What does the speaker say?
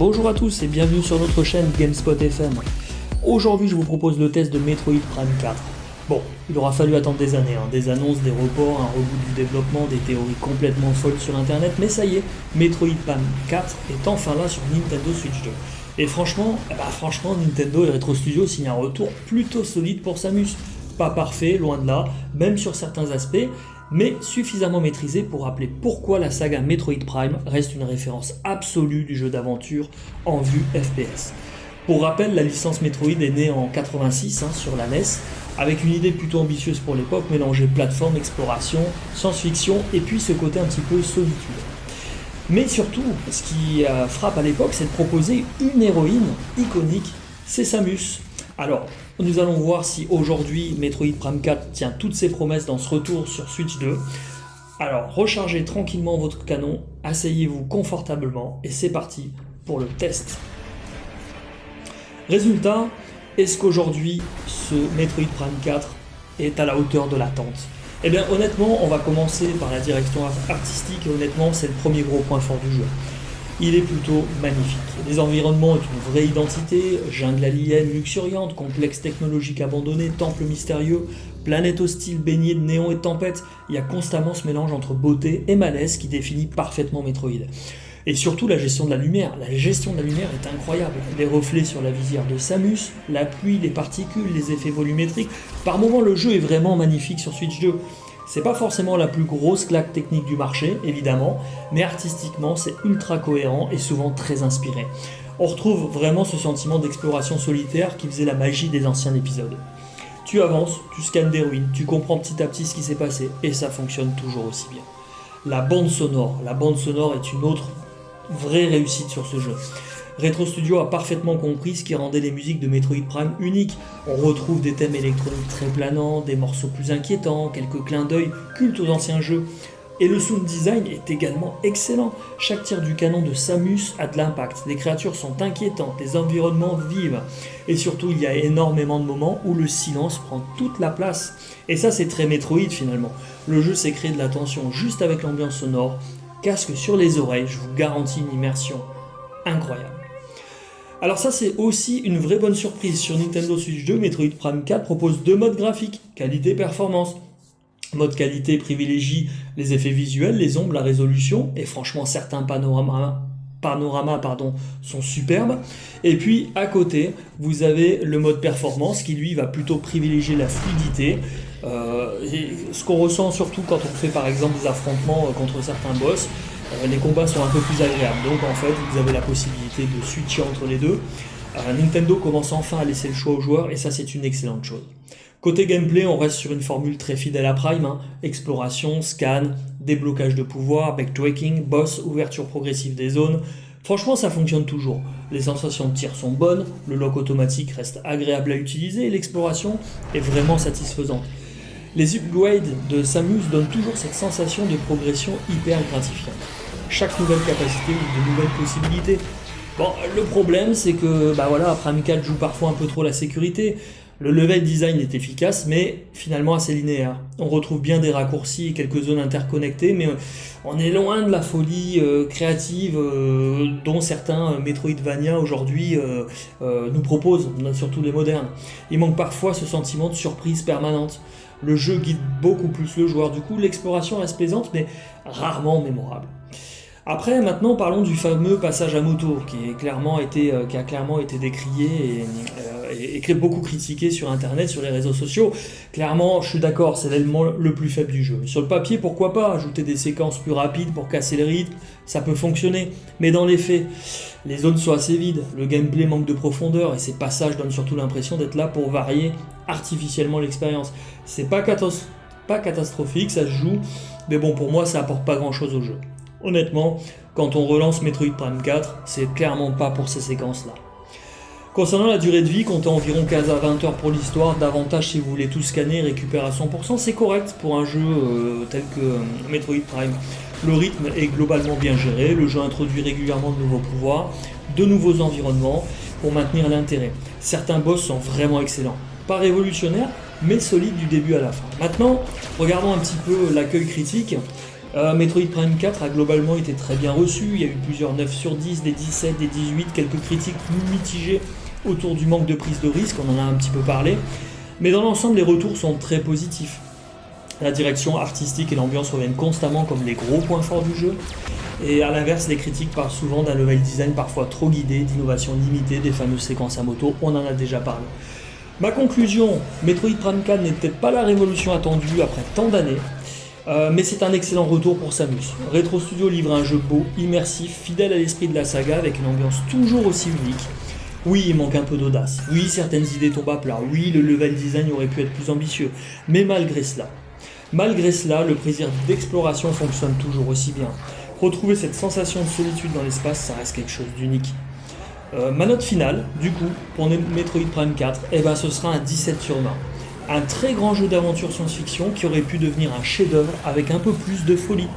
Bonjour à tous et bienvenue sur notre chaîne GameSpot FM. Aujourd'hui je vous propose le test de Metroid Prime 4. Bon, il aura fallu attendre des années, des annonces, des reports, un reboot du développement, des théories complètement folles sur internet, mais ça y est, Metroid Prime 4 est enfin là sur Nintendo Switch 2. Et franchement, Nintendo et Retro Studios signent un retour plutôt solide pour Samus. Pas parfait, loin de là, même sur certains aspects, mais suffisamment maîtrisé pour rappeler pourquoi la saga Metroid Prime reste une référence absolue du jeu d'aventure en vue FPS. Pour rappel, la licence Metroid est née en 86 sur la NES, avec une idée plutôt ambitieuse pour l'époque, mélanger plateforme, exploration, science-fiction et puis ce côté un petit peu solitude. Mais surtout, ce qui frappe à l'époque, c'est de proposer une héroïne iconique, c'est Samus. Alors, nous allons voir si aujourd'hui Metroid Prime 4 tient toutes ses promesses dans ce retour sur Switch 2. Alors, rechargez tranquillement votre canon, asseyez-vous confortablement et c'est parti pour le test. Résultat, est-ce qu'aujourd'hui ce Metroid Prime 4 est à la hauteur de l'attente ? Eh bien honnêtement, on va commencer par la direction artistique et honnêtement c'est le premier gros point fort du jeu. Il est plutôt magnifique. Les environnements ont une vraie identité, jungle alien luxuriante, complexe technologique abandonné, temple mystérieux, planète hostile baignée de néon et de tempête. Il y a constamment ce mélange entre beauté et malaise qui définit parfaitement Metroid. Et surtout la gestion de la lumière. La gestion de la lumière est incroyable. Les reflets sur la visière de Samus, la pluie, les particules, les effets volumétriques. Par moments, le jeu est vraiment magnifique sur Switch 2. C'est pas forcément la plus grosse claque technique du marché, évidemment, mais artistiquement, c'est ultra cohérent et souvent très inspiré. On retrouve vraiment ce sentiment d'exploration solitaire qui faisait la magie des anciens épisodes. Tu avances, tu scannes des ruines, tu comprends petit à petit ce qui s'est passé, et ça fonctionne toujours aussi bien. La bande sonore est une autre vraie réussite sur ce jeu. Retro Studio a parfaitement compris ce qui rendait les musiques de Metroid Prime uniques. On retrouve des thèmes électroniques très planants, des morceaux plus inquiétants, quelques clins d'œil cultes aux anciens jeux. Et le sound design est également excellent. Chaque tir du canon de Samus a de l'impact. Les créatures sont inquiétantes, les environnements vivent. Et surtout, il y a énormément de moments où le silence prend toute la place. Et ça, c'est très Metroid finalement. Le jeu s'est créé de la tension juste avec l'ambiance sonore. Casque sur les oreilles, je vous garantis une immersion incroyable. Alors ça c'est aussi une vraie bonne surprise. Sur Nintendo Switch 2, Metroid Prime 4 propose deux modes graphiques, qualité-performance. Mode qualité privilégie les effets visuels, les ombres, la résolution, et franchement certains panoramas sont superbes. Et puis à côté, vous avez le mode performance qui lui va plutôt privilégier la fluidité. Et ce qu'on ressent surtout quand on fait par exemple des affrontements contre certains boss, les combats sont un peu plus agréables. Donc en fait, vous avez la possibilité de switcher entre les deux. Nintendo commence enfin à laisser le choix aux joueurs et ça c'est une excellente chose. Côté gameplay, on reste sur une formule très fidèle à Prime, exploration, scan, déblocage de pouvoir, backtracking, boss, ouverture progressive des zones. Franchement, ça fonctionne toujours. Les sensations de tir sont bonnes, le lock automatique reste agréable à utiliser et l'exploration est vraiment satisfaisante. Les upgrades de Samus donnent toujours cette sensation de progression hyper gratifiante. Chaque nouvelle capacité ouvre de nouvelles possibilités. Bon, le problème c'est que Prime 4 joue parfois un peu trop la sécurité. Le level design est efficace, mais finalement assez linéaire. On retrouve bien des raccourcis et quelques zones interconnectées, mais on est loin de la folie créative dont certains Metroidvania aujourd'hui nous proposent, surtout les modernes. Il manque parfois ce sentiment de surprise permanente. Le jeu guide beaucoup plus le joueur, du coup l'exploration reste plaisante, mais rarement mémorable. Après, maintenant, parlons du fameux passage à moto qui a clairement été décrié et beaucoup critiqué sur Internet, sur les réseaux sociaux. Clairement, je suis d'accord, c'est l'élément le plus faible du jeu. Sur le papier, pourquoi pas ajouter des séquences plus rapides pour casser le rythme, ça peut fonctionner. Mais dans les faits, les zones sont assez vides, le gameplay manque de profondeur et ces passages donnent surtout l'impression d'être là pour varier artificiellement l'expérience. C'est pas catastrophique, ça se joue, mais bon, pour moi, ça apporte pas grand-chose au jeu. Honnêtement, quand on relance Metroid Prime 4, c'est clairement pas pour ces séquences-là. Concernant la durée de vie, comptez environ 15 à 20 heures pour l'histoire, davantage si vous voulez tout scanner et récupérer à 100%, c'est correct pour un jeu tel que Metroid Prime. Le rythme est globalement bien géré, le jeu introduit régulièrement de nouveaux pouvoirs, de nouveaux environnements pour maintenir l'intérêt. Certains boss sont vraiment excellents, pas révolutionnaires, mais solides du début à la fin. Maintenant, regardons un petit peu l'accueil critique. Metroid Prime 4 a globalement été très bien reçu, il y a eu plusieurs 9 sur 10, des 17, des 18, quelques critiques plus mitigées autour du manque de prise de risque, on en a un petit peu parlé, mais dans l'ensemble les retours sont très positifs. La direction artistique et l'ambiance reviennent constamment comme les gros points forts du jeu, et à l'inverse les critiques parlent souvent d'un level design parfois trop guidé, d'innovations limitées, des fameuses séquences à moto, on en a déjà parlé. Ma conclusion, Metroid Prime 4 n'est peut-être pas la révolution attendue après tant d'années, mais c'est un excellent retour pour Samus. Retro Studio livre un jeu beau, immersif, fidèle à l'esprit de la saga avec une ambiance toujours aussi unique. Oui, il manque un peu d'audace, oui, certaines idées tombent à plat, oui, le level design aurait pu être plus ambitieux, mais malgré cela, le plaisir d'exploration fonctionne toujours aussi bien. Retrouver cette sensation de solitude dans l'espace, ça reste quelque chose d'unique. Ma note finale, du coup, pour Metroid Prime 4, ce sera un 17 sur 20. Un très grand jeu d'aventure science-fiction qui aurait pu devenir un chef-d'œuvre avec un peu plus de folie.